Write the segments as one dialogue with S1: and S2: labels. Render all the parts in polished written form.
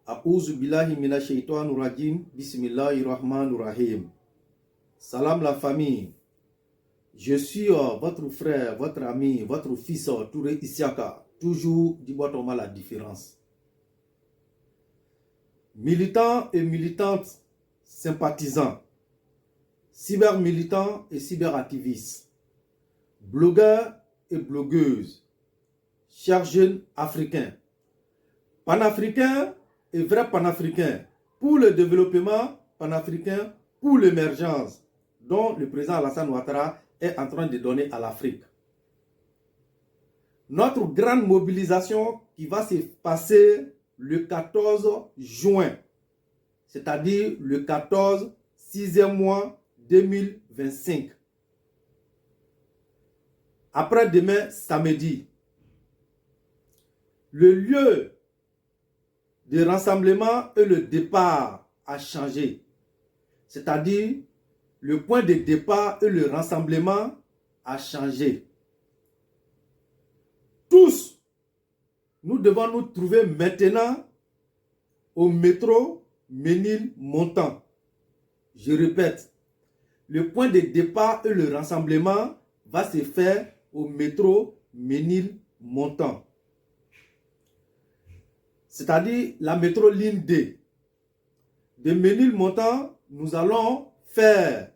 S1: A'ouzou billahi minash shaitanir rajim. Bismillahir rahmanir rahim. Salam la famille. Je suis votre frère, votre ami, votre fils Touré Isiaka. Toujours du bottom à la différence. Militants et militantes sympathisants, cyber-militants et cyber-activistes, blogueurs et blogueuses, chers jeunes africains, panafricains et vrais panafricains, pour le développement panafricain, pour l'émergence dont le président Alassane Ouattara est en train de donner à l'Afrique. Notre grande mobilisation qui va se passer le 14 juin, c'est-à-dire le 14, 6e mois 2025. Après-demain, samedi, le lieu de rassemblement et le départ a changé. C'est-à-dire, le point de départ et le rassemblement a changé. Tous, nous devons nous trouver maintenant au métro Ménilmontant. Je répète, le point de départ et le rassemblement va se faire au métro Ménilmontant. C'est-à-dire la métro ligne D. De Ménilmontant, nous allons faire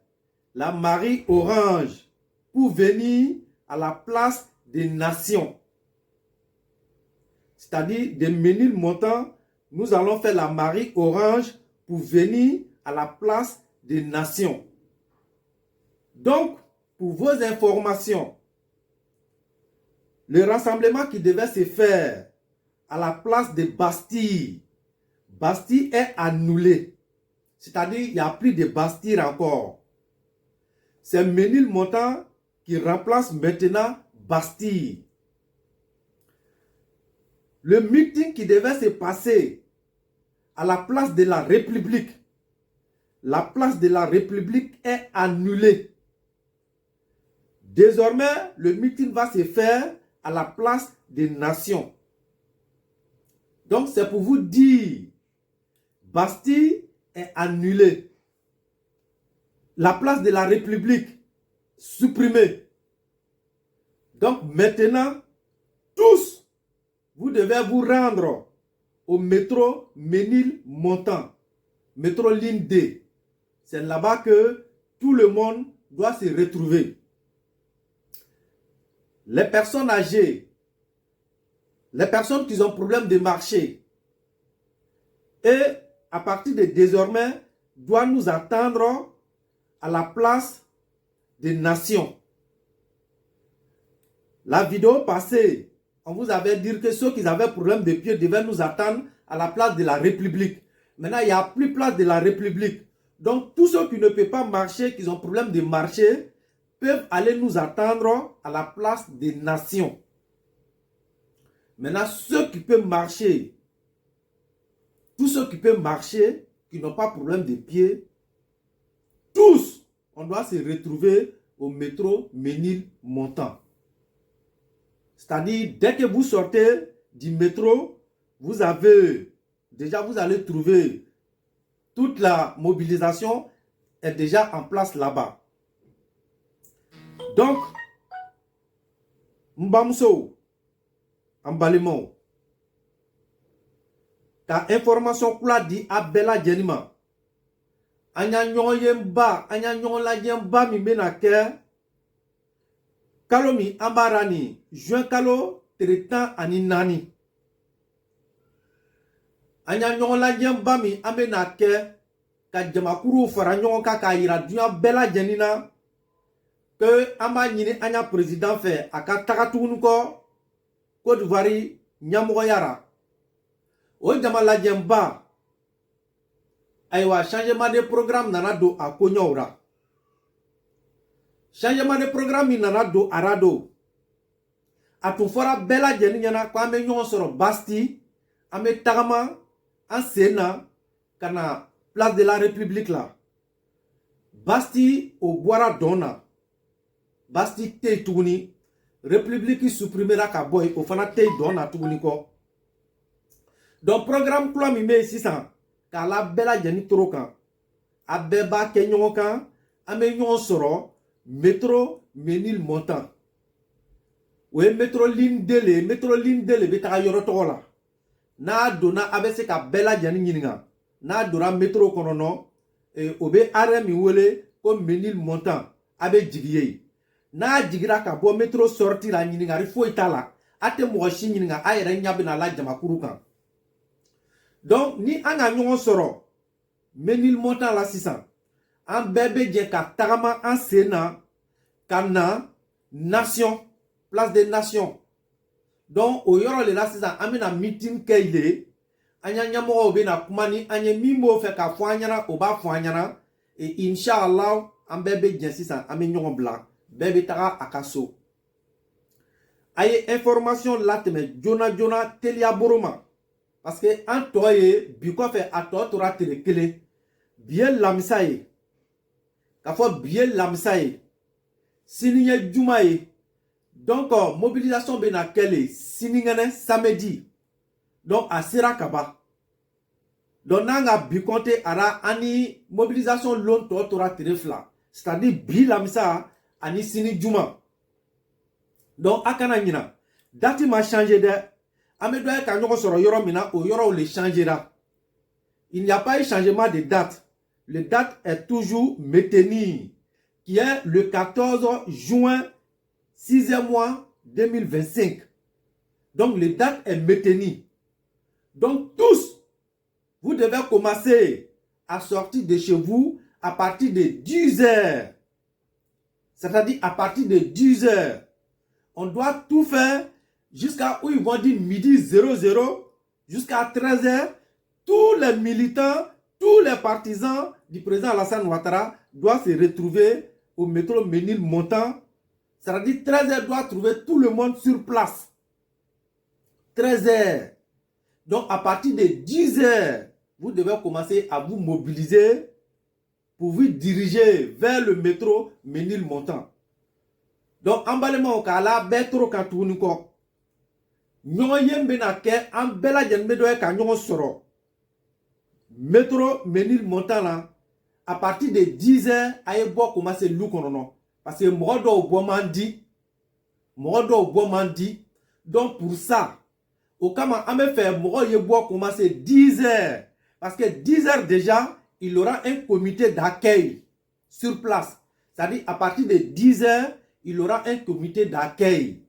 S1: la Marie Orange pour venir à la place des Nations. C'est-à-dire de Ménilmontant, nous allons faire la Marie Orange pour venir à la place des Nations. Donc, pour vos informations, le rassemblement qui devait se faire à la place de Bastille, Bastille est annulé. C'est-à-dire il n'y a plus de Bastille encore. C'est Ménilmontant qui remplace maintenant Bastille. Le meeting qui devait se passer à la place de la République, la place de la République est annulée. Désormais, le meeting va se faire à la place des Nations. Donc, c'est pour vous dire, Bastille est annulée. La place de la République, supprimée. Donc, maintenant, tous, vous devez vous rendre au métro Ménilmontant, métro ligne D. C'est là-bas que tout le monde doit se retrouver. Les personnes âgées, les personnes qui ont problème de marcher, et à partir de désormais, doivent nous attendre à la place des Nations. La vidéo passée, on vous avait dit que ceux qui avaient problème de pied devaient nous attendre à la place de la République. Maintenant, il n'y a plus place de la République. Donc, tous ceux qui ne peuvent pas marcher, qui ont problème de marcher, peuvent aller nous attendre à la place des Nations. Maintenant, ceux qui peuvent marcher, tous ceux qui peuvent marcher, qui n'ont pas problème de pied, tous, on doit se retrouver au métro Ménilmontant. C'est-à-dire, dès que vous sortez du métro, vous allez trouver toute la mobilisation est déjà en place là-bas. Donc, Mbamso, Ambalemo, ta information kula di abela jenima. Anya nyon yemba, anya nyon la yemba mi menake. Kalomi ambarani, juin kalo tretan ani nani. Anya nyon la yemba mi amenake. Ka jamakuru fara nyon ka ira dunya bela jenina. Que amba nyine anya président fait aka takatunu ko Côte d'Ivoire nyamoyara. O jamala jemba aywa changement de programme nana do a konyora. Changement de programme nana do arado. Atu fora bela jeni nyana kwa ame nyon soro Basti ame tagama en Sénat kana place de la République là. Basti au boira dona. Basti te tuguni République supprimera ka boy o fana te dona tuguni ko. Donc, programme Kula Mime 600, car la bella Jani Trokan, a Beba Kenyokan, a Menyon Soro, métro Menil Montant. Oui, métro Lindele, Betara Yorotola. Na dona abese ka bella Jani Yininga. Na dora métro Konono, et obe Arem Iwele, comme Menil Montant, abe Jigye. Na jigira ka bo métro sorti la Yininga, il faut itala. Ate mwashi Yininga, ayere nyabe na la Jamakurukan. Donc, ni an a nyon soro, menil montant la 600. An bébé djen ka tagama an sena, kana, nation, place des nations. Donc, au yoro le la 600, amena meeting keile, anya nyamo obe na kumani, anya mimo fe ka fwanyana, oba fwanyana, et inshallah, an bébé djen 600, ame nyon blanc, bébé taga akaso. Aye information lateme, jona, telia boroma. Parce que en toye, biko fait à toi, tu auras télé bien lamsaye. Kafo bien lamsaye. Sininye jumaye. Donc, mobilisation bena kele. Siningene samedi. Donc, à Sirakaba. Donc, nanga bikonte ara ani mobilisation long to tu auras télé fla. C'est-à-dire, bien lamsa, ani sini juma. Donc, akana nina. Dati m'a changé de. Il n'y a pas eu changement de date. La date est toujours maintenue, qui est le 14 juin 6e mois 2025. Donc, la date est maintenue. Donc, tous, vous devez commencer à sortir de chez vous à partir de 10 heures. C'est-à-dire à partir de 10 heures. On doit tout faire jusqu'à où ils vont dire midi 00, jusqu'à 13h, tous les militants, tous les partisans du président Alassane Ouattara doivent se retrouver au métro Menil Montant. C'est-à-dire 13h doit trouver tout le monde sur place. 13h. Donc à partir de 10h, vous devez commencer à vous mobiliser pour vous diriger vers le métro Menil Montant. Donc emballement au cas là, bétro katouniko. Nyon yembe na ke an bela jenbe doye ka nyon soro. Métro Menil Montant là, à partir de 10h, aye bo commencer lou konono. Parce que modo au bois mandi. Donc pour ça, au kama ame fait modo ye bo commencer 10h. Parce que 10h déjà, il aura un comité d'accueil sur place. C'est-à-dire à partir de 10h, il aura un comité d'accueil.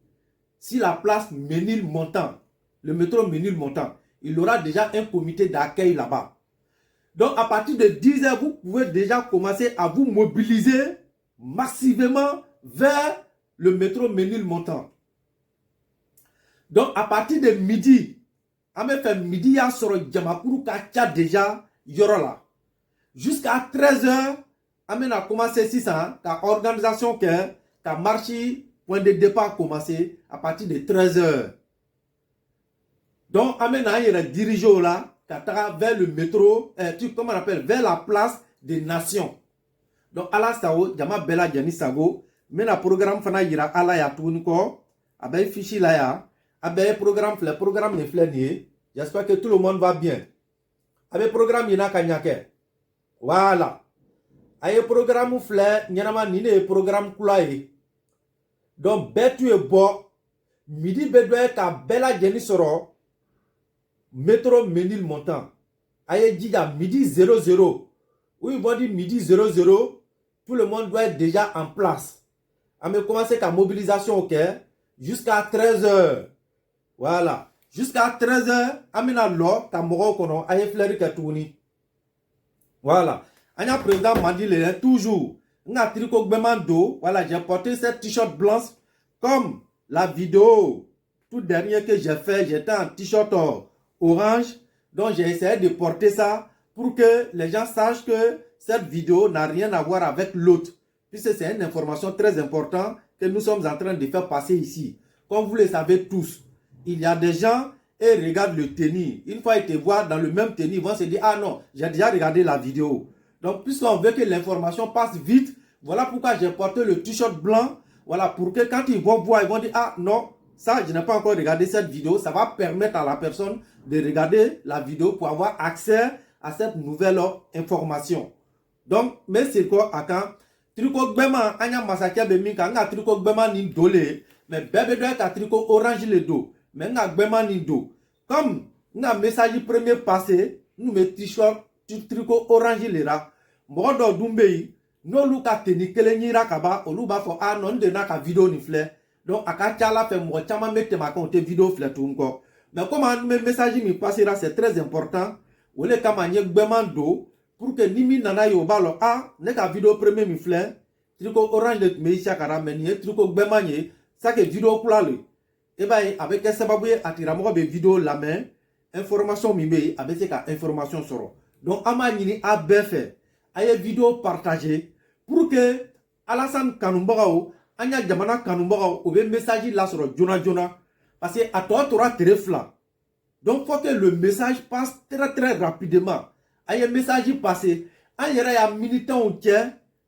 S1: Si la place Menil Montant, le métro Menil Montant, il aura déjà un comité d'accueil là-bas. Donc à partir de 10h, vous pouvez déjà commencer à vous mobiliser massivement vers le métro Menil Montant. Donc à partir de midi, à me faire midi, il y a sur Djamakuru Kacha déjà, Yorola. Jusqu'à 13h, à me commencer 600, la organisation qui a marché. Point de départ commencé à partir de 13h. Donc, amena il est dirigé là, vers le métro, comment on appelle, vers la place des nations. Donc, à la sao, Jama Bella Jani Sago, mais le programme fana ira à la yatunko, abe fichi la ya, abe programme ne flânier. J'espère que tout le monde va bien. Abe programme yina kanyake. Voilà. Aye programme flè, nyanama nine programme kulaye. Donc, betu e bo, midi bedwe ka bela jeni soro, métro Menil Montant. Aye dida midi 00. Où ils vont dire midi 00, tout le monde doit être déjà en place. A me commencer ka mobilisation ok, jusqu'à 13h. Voilà. Jusqu'à 13h, amena lo, ka moro kono, aye fleri katouni. Voilà. Anya président m'a dit toujours. Voilà, j'ai porté cette t-shirt blanche comme la vidéo toute dernière que j'ai fait. J'étais en t-shirt orange. Donc, j'ai essayé de porter ça pour que les gens sachent que cette vidéo n'a rien à voir avec l'autre. Puisque c'est une information très importante que nous sommes en train de faire passer ici. Comme vous le savez tous, il y a des gens et regardent le tennis. Une fois ils te voient dans le même tennis, ils vont se dire, ah non, j'ai déjà regardé la vidéo. Donc, puisqu'on veut que l'information passe vite, voilà pourquoi j'ai porté le t-shirt blanc. Voilà, pour que quand ils vont voir, ils vont dire, ah non, Ça, je n'ai pas encore regardé cette vidéo. Ça va permettre à la personne de regarder la vidéo pour avoir accès à cette nouvelle information. Donc, mais c'est quoi, quand tricot bema anya masakia be minka nga tricot bema ni dole mais bébé doit ka tricot orange le dos mais nga bema ni do comme nga message premier passé nous met t-shirt tricot orange le ra modo dumbe no lu ka teni kele nyira kaba olu ba fo a non de na ka vidéo ni fleur donc aka chala fait mo chama mette ma compte vidéo fleur tout encore mais comment me message mi passera c'est très important wole kama nye bema do pour que nimi nana yo balo ne ka vidéo premier mi fleur tricot orange de me chakara meni tricot gbemanye ça que vidéo kula le e ba avec sababu atira mo be vidéo la main information mi be avec ce ka information soro donc ama nyini a befe aye vidéo partager pour que Alassane Kanoumbagao anya jamana Kanoumbagao o be message la soro jona parce que à toi tu auras trefla donc faut que le message passe très rapidement. Aye message passé en yera ya militant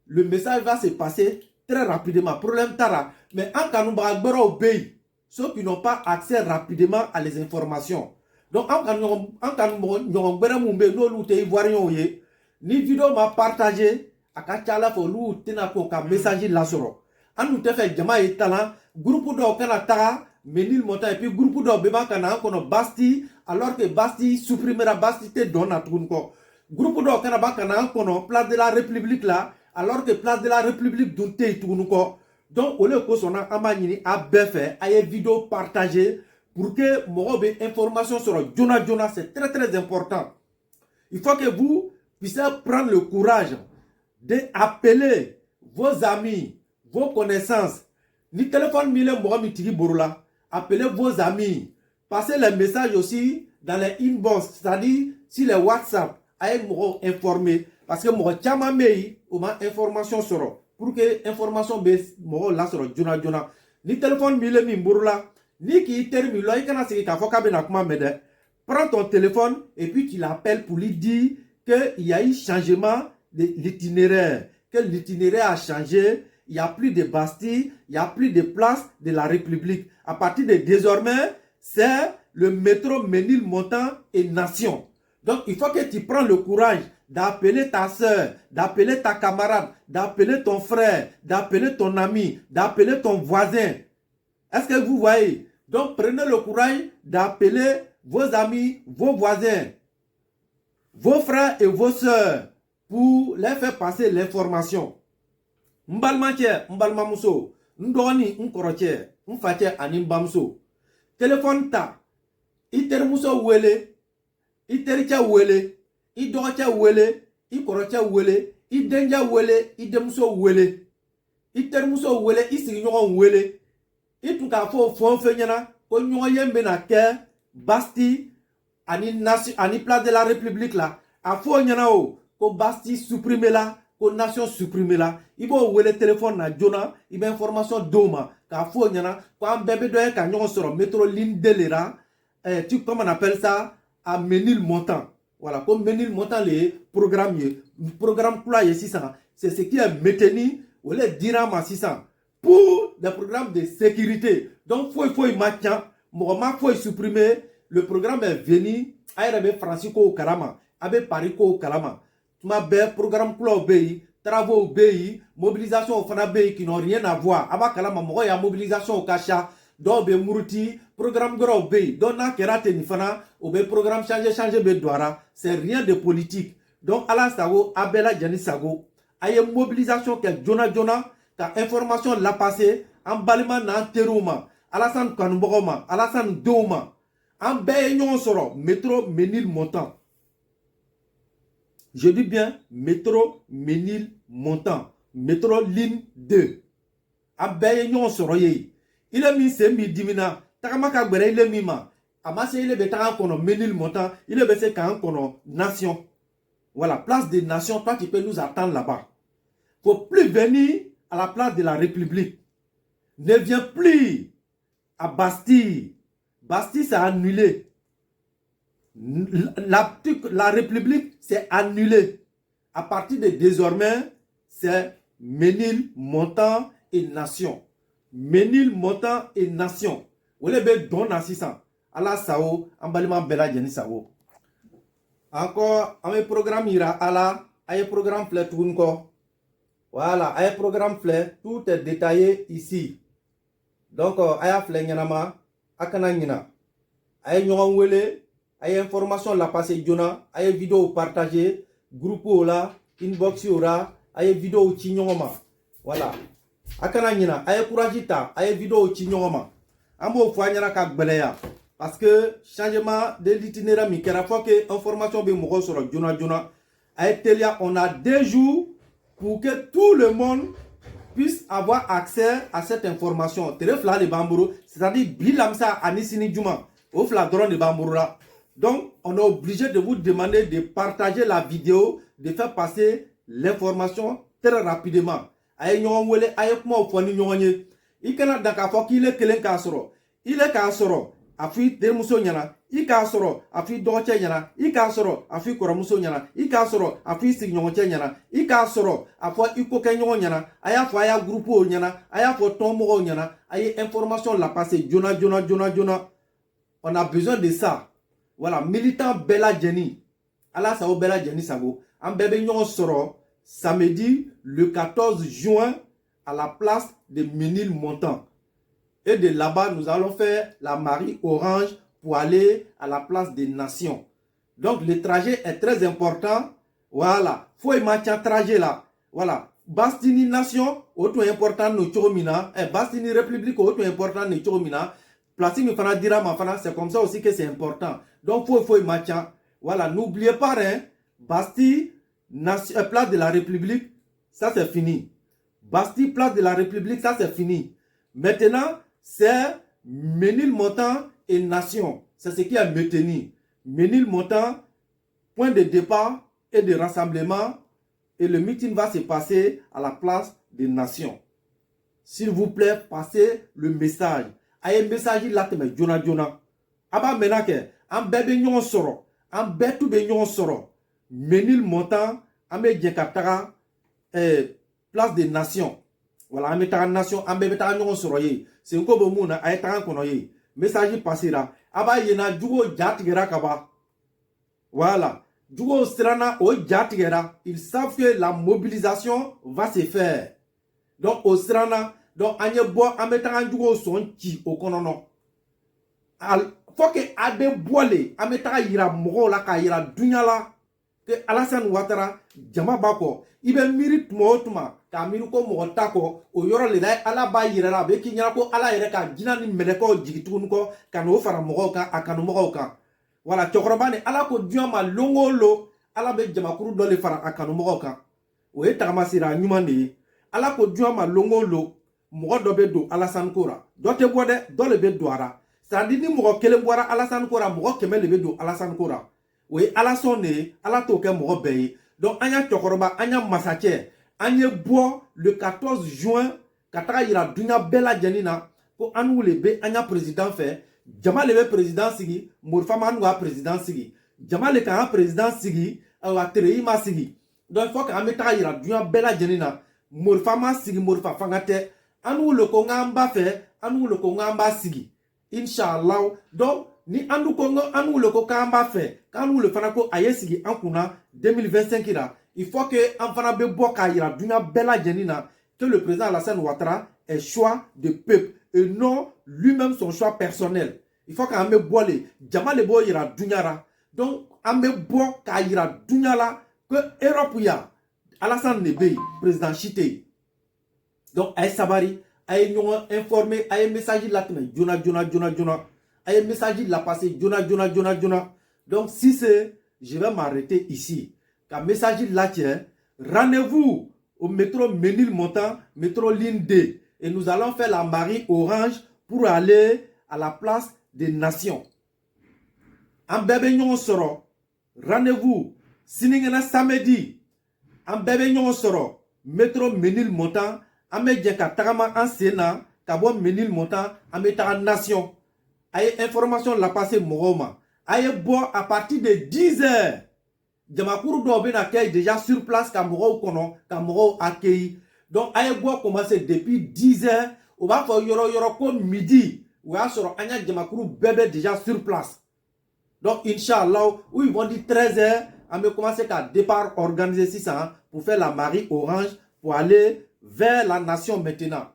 S1: le message va se passer très rapidement. Problème tara mais en Kanoumbagao gbera obéi ceux qui n'ont pas accès rapidement à les informations. Donc en Kanoumbagao gbera mumbe no lu te ivoirien ye ni vidéo m'a partagé akachala fo lu tena ko ka message la soro anu te fait jama itala groupe do kana tara menil montant et puis groupe do beba kana kono Basti alors que Basti supprimera Basti te donna tout ko groupe do kana ba kana kono place de la République là alors que place de la République dunte tout ko donc au lieu que sona amanyini a befe aye vidéo partagée pour que mobe information sur Jona c'est très important. Il faut que vous puissiez prendre le courage d'appeler vos amis, vos connaissances. Ni téléphone mille moi mitigi borula. Appelez vos amis. Passez les messages aussi dans les inbox, c'est-à-dire sur les WhatsApp. Aïe moi informé parce que moi chama mei ou ma information soro pour que information be moi la soro Jona. Ni téléphone mille mi borula. Ni qui termine là il kana se ka foka be na kuma mede. Prends ton téléphone et puis tu l'appelles pour lui dire qu'il y a eu changement de l'itinéraire, que l'itinéraire a changé, il n'y a plus de Bastille, il n'y a plus de place de la République. À partir de désormais, c'est le métro Ménilmontant et Nation. Donc il faut que tu prends le courage d'appeler ta soeur, d'appeler ta camarade, d'appeler ton frère, d'appeler ton ami, d'appeler ton voisin. Est-ce que vous voyez? Donc prenez le courage d'appeler vos amis, vos voisins, vos frères et vos sœurs pour les faire passer l'information. Mbalmanche, mbalmamuso, ndoni nkoroche, mfache animbamso. Téléphone ta, itermuso wele, itericha wele, idocha wele, ikorocha wele, idenja wele, idemso wele. Itermuso wele, isignon wele. Ituka fo fenyana, ko nyoyembe na ke, Basti, ani place de la République là, a fo nyana o, ko Basti supprimer là, ko Nation supprimer là. Ibo wele téléphone na Jona, ibe information doma, ka fo nyana, ko am bébé doye ka nyon soro, métro ligne delera, tu comment on appelle ça, à Ménilmontant. Voilà, comme Ménilmontant les programme ployé 600, c'est ce qui est maintenu, ou les dirhams 600, pour des programmes de sécurité. Donc, faut y maintien. Moi, faut supprimer. Le programme est venu. Aïe, Francisco au Kalama. Abe Parico au Kalama. Tu m'as bien programme pour obéir. Travaux obéir. Mobilisation au Fanabe qui n'ont rien à voir. Aba Kalama, moi, il y a mobilisation au Kacha. Donc, Mourouti. Programme gros obéir. Donc, na kerate ni fana. Obé programme changer bedouara. C'est rien de politique. Donc, Ala Sago, Abela Jani Sago. Aïe, mobilisation que Jona. Ta information l'a passé en balima na terouma Alassane Kanoumbagao Alassane Doma en baignon soro métro Ménilmontant. Je dis bien métro Ménilmontant, métro ligne 2. En baignon soro ye. Il est mis c'est mi dimina takamaka gbere il est mima amase il est betanga kono Ménilmontant, il est bese kan kono Nation. Voilà, place des Nations, toi tu peux nous attendre là-bas. Faut plus venir à la place de la République. Ne viens plus à Bastille. Bastille, c'est annulé. La République, c'est annulé. À partir de désormais, c'est Ménilmontant et Nation. Ménilmontant et Nation. Wole be don na sisan. Ala sao, an balima bela jeni sao. Encore, un programme ira ala, un programme fleur tout encore. Voilà, un programme fleur, tout est détaillé ici. Donc, aya fleur nyanama, akana nyina. Aya nyon wele, aya information la passé jona, aya vidéo partagé, groupe là, inbox ora, aya vidéo chinyoma. Voilà. Akana nyina, aya courage ta, aya vidéo chinyoma. Amo fwa nyana ka gbeleya. Parce que changement de l'itinéraire, il y a que information be mogo sur Jona. À Etelia, on a 2 jours pour que tout le monde puisse avoir accès à cette information. Terefla de Bamburu, c'est-à-dire bilamsa anisini juma, au fladron de Bamburu. Donc, on est obligé de vous demander de partager la vidéo, de faire passer l'information très rapidement. Aye nyon wele, aye kuma ofoni nyonye. Ikana daka fo ki ile kelen kasoro. Ile kasoro. Afi dermuso nyana, i ka soro afi doche nyana, i ka soro afi koromuso nyana, i ka soro afi signonche nyana, i ka soro afo iko kenyo nyana, aya fo aya groupe nyana, aya fo tomo nyana, aya information la passer jona. On a besoin de ça. Voilà, militant Bella Jenny. Ala sao Bella Jenny sabo. An bebe nyon soro samedi le 14 juin à la place de Ménilmontant. Et de là-bas, nous allons faire la Marie Orange pour aller à la place des Nations. Donc, le trajet est très important. Voilà. Faut y mettre un trajet là. Voilà. Bastini Nation, auto important no chomina. Et Bastini République, auto important no chomina. Place mi fana dira ma fana, c'est comme ça aussi que c'est important. Donc, faut y mettre. Voilà. N'oubliez pas, hein. Bastille, place de la République, ça c'est fini. Bastille, place de la République, ça c'est fini. Maintenant, c'est Ménilmontant et Nation. C'est ce qui a maintenu. Ménilmontant, point de départ et de rassemblement. Et le meeting va se passer à la place des Nations. S'il vous plaît, passez le message. Aye message là, Jona. Aba menake, an bébé nyon soro, an betu be nyon soro. Ménilmontant, an be djekatara, place des Nations. Voilà, an metara nation, an bébé ta nyon soro ye. C'est un peu bon, aye taran kono ye. Message passera. Aba yena jugo jatigera kaba. Voilà. Jugo strana o jatigera. Ils savent que la mobilisation va se faire. Donc au strana, donc anye bo ametara jugo son chi au konono. Al faut que abe boile ametara yira mogo la ka yira dunya la que Alassane Ouattara jama bako ibe miri tuma ka miri ko mogo tako o yoro le dai ala ba yira la be kinya ko ala yere ka jina ni meleko jigitun ko kanu fara mogo ka akanu mogo ka wala chokroba ne ala ko dunya ma longo lo ala be jama kuru dole fara akanu mogo ka o e tamasira nyuma ne ala ko dunya ma longo lo mogo do be do Alassane Kora do te bode dole be do ara c'est-à-dire ni mogo kele boara Alassane Kora mogo keme le be do Alassane Kora. Oui, Alassane, ala toke mo beye. Donc, anya chokoroba, anya masache, anya bois le 14 juin, katara ira dunya bella janina, ko anu lebe, anya président fait, jama lebe président sigi, mourfama noua président sigi, jama le kara président sigi, awa tereima sigi. Donc, il faut qu'à mettre ira dunya bella janina, mourfama sigi, mourfa fangate, anu le kongamba fait, anu le kongamba sigi. Inch'Allah. Donc, ni andu kongo anu le ko kamba fait kanu le fana ko ayesigi ankuna 2025 ira il faut que en fana be boka ira dunya bella jenina que le président Alassane Ouattara est choix de peuple et non lui-même son choix personnel. Il faut qu'en me boile jama le bo ira dunyara donc en me boka ira dunyala que Europe ya Alassane Nebe président chité donc ay sabari ay ñoo informé ay message la tene jona ay message la passé jona. Donc si c'est je vais m'arrêter ici. Car message là tiens, rendez-vous au métro Ménilmontant, métro ligne D et nous allons faire la Marie Orange pour aller à la place des Nations. En bébé nyon soro, rendez-vous siningena samedi. En bébé nyon soro, métro Ménilmontant, ame djeka tagama en Sénat, kabo Ménilmontant, ame taga Nation. Aye information la passé Moroma. Aye bo à partir de 10h. Jamakuru dobe na kay déjà sur place kamoro kono, kamoro accueilli. Donc aye bo commencer depuis 10h. On va faire yoro ko midi. ou à sur Anya Djamakourou bébé déjà sur place. Donc, Inch'Allah, où ils vont dire 13h, on va commencer qu'à départ organiser 600 pour faire la Marie Orange, pour aller vers la nation maintenant.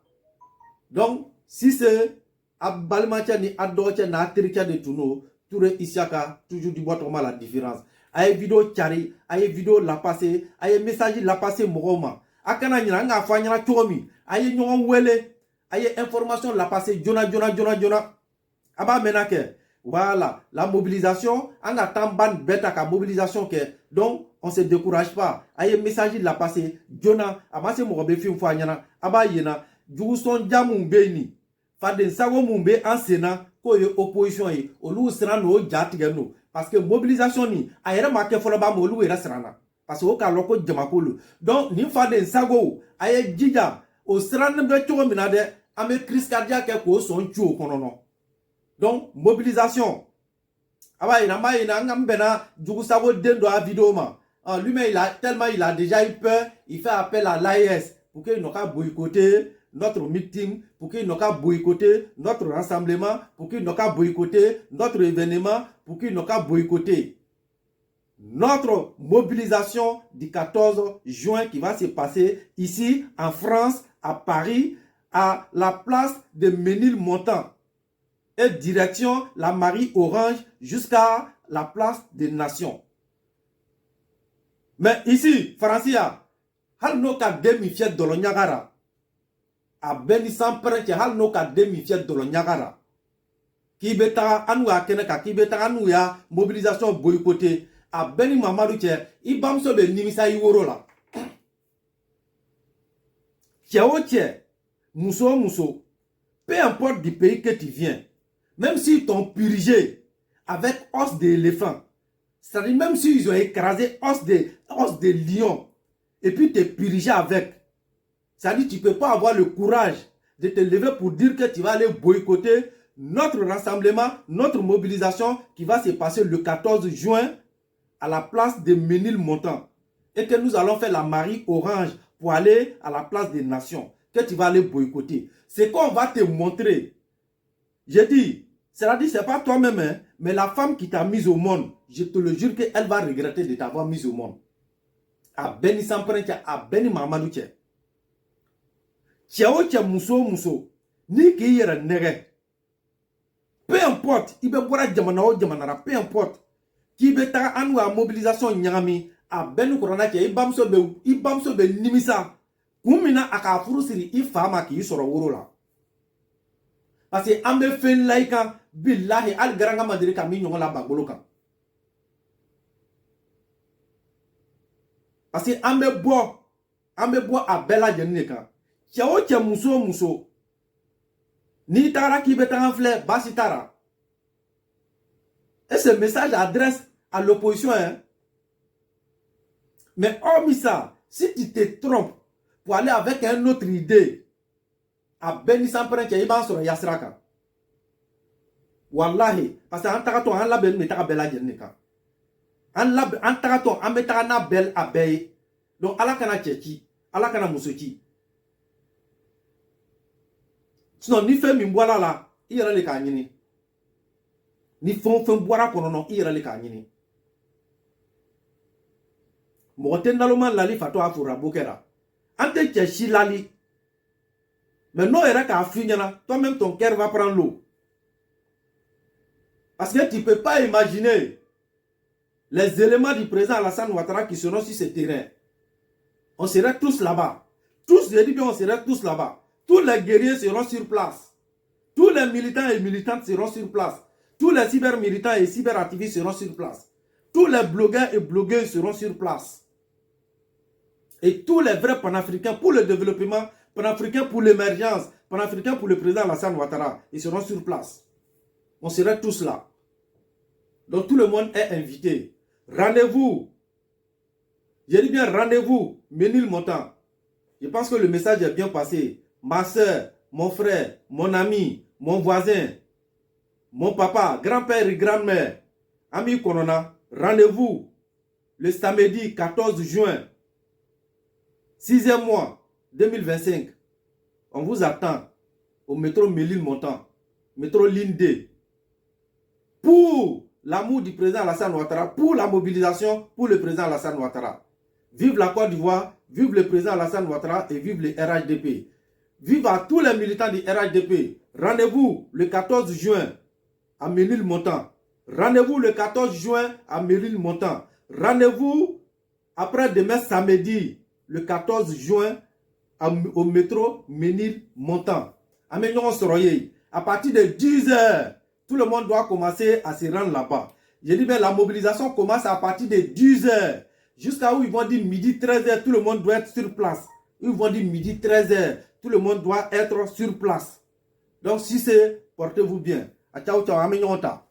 S1: Donc, si c'est à Balmatia ni à Docha na Terikia de Touno, Touré Isiaka, toujours du bois la différence. Aye vidéo Tchari, aye vidéo la passé, aye message la passé Moroma. Akana Nina, nga Fanyana Chomi, aye Nyon Wele, aye information la passé Jona. Aba Menake. Voilà, la mobilisation, on attend ban bêta ka mobilisation que donc on se décourage pas. Aye message la passé, Jona, amase mo be film fanyana, aba yena, jugu son jamu beni. Faden sago mumbe en Sénat ko ye opposition yi, olu sera no jatige no parce que mobilisation ni ayere make folo ba mo olu era srana parce que o ka loko jamakolo. Donc ni faden sago aye jija o sera ne be chogo mina de ame crise cardiaque ko son chuo konono. Donc, mobilisation. Ah il a Djougoussavo Dendo à vidéo. Lui-même, il a déjà eu peur. Il fait appel à l'AIS pour qu'il n'ait pas boycotté notre meeting, pour qu'il n'ait pas boycotté notre rassemblement, pour qu'il n'ait pas boycotté notre événement, pour qu'il n'ait pas boycotté notre mobilisation du 14 juin qui va se passer ici en France, à Paris, à la place de Ménilmontant. Et direction la Marie Orange jusqu'à la place des Nations. Mais ici, Francia, hal no ka demi-fiet de l'Onyagara. A beni sans prendre hal no ka demi-fiet de l'Onyagara. Qui beta anu a keneka, qui beta anu ya mobilisation boycotté. A beni mamadou tche, ibam so be nimisa iworo la. Tche, mousso, peu importe du pays que tu viens. Même s'ils t'ont purgé avec os d'éléphant, c'est-à-dire même s'ils ont écrasé os de lion, et puis te purgé avec, c'est-à-dire tu ne peux pas avoir le courage de te lever pour dire que tu vas aller boycotter notre rassemblement, notre mobilisation qui va se passer le 14 juin à la place de Ménilmontant. Et que nous allons faire la Marie Orange pour aller à la place des Nations, que tu vas aller boycotter. C'est qu'on va te montrer. J'ai dit, c'est-à-dire, ce n'est pas toi-même, hein, mais la femme qui t'a mise au monde, je te le jure qu'elle va regretter de t'avoir mise au monde. A Beni Samprentia, a Beni Mamadou Tche. Tchao Tche Mousso, ni qui y a nere. Peu importe, il peut boire Djamanao Djamanara, peu importe. Qui veut ta anou à mobilisation Nyami, a Beni Korana Tche, Ibamso be Nimisa. Koumina Akafuru Siri, Ifama qui y sera au là. Parce que ambe fait laïka billahi al garanga madiri kami nyonga la bagoloka. Parce que ambe bo a bella jeneka. Tiao tia mousso. Ni tara ki betanga fleur basitara. Et ce message adresse à l'opposition, hein. Mais hormis ça, si tu te trompes pour aller avec une autre idée, a Beni Sampren qui est sur Yasraka. Wallahi, parce que en taraton, en label, mais t'as bella jeneka. En taraton, en metana belle abeille. Donc, ala kana tcheki, ala kana mousseki. Sinon, ni fait mimboala là, il y a les kanyini. Ni font boira konono, il y a les kanyini. Moten naloman lali fato afura bokera. Ante tchechi lali. Mais non, il y a toi-même ton cœur va prendre l'eau. Parce que tu ne peux pas imaginer les éléments du président Alassane Ouattara qui seront sur ce terrain. On serait tous là-bas. Tous, je dis bien, on serait tous là-bas. Tous les guerriers seront sur place. Tous les militants et militantes seront sur place. Tous les cyber-militants et cyber-activistes seront sur place. Tous les blogueurs et blogueuses seront sur place. Et tous les vrais panafricains pour le développement, panafricains pour l'émergence, panafricains pour le président Alassane Ouattara, ils seront sur place. On serait tous là. Donc tout le monde est invité. Rendez-vous. Je dis bien rendez-vous, Ménilmontant. Je pense que le message est bien passé. Ma soeur, mon frère, mon ami, mon voisin, mon papa, grand-père et grand-mère, ami Konona, rendez-vous le samedi 14 juin, 6e mois 2025. On vous attend au métro Ménilmontant. métro ligne D. Pour l'amour du président Alassane Ouattara, pour la mobilisation pour le président Alassane Ouattara. Vive la Côte d'Ivoire, vive le président Alassane Ouattara et vive le RHDP. Vive à tous les militants du RHDP. Rendez-vous le 14 juin à Ménilmontant. Rendez-vous le 14 juin à Ménilmontant. Rendez-vous après-demain samedi, le 14 juin, au métro Ménilmontant. À partir de 10h, tout le monde doit commencer à se rendre là-bas. Je dis bien, la mobilisation commence à partir de 10h. Jusqu'à où ils vont dire midi 13h, tout le monde doit être sur place. Ils vont dire midi 13h, tout le monde doit être sur place. Donc si c'est, portez-vous bien. Ciao, ciao,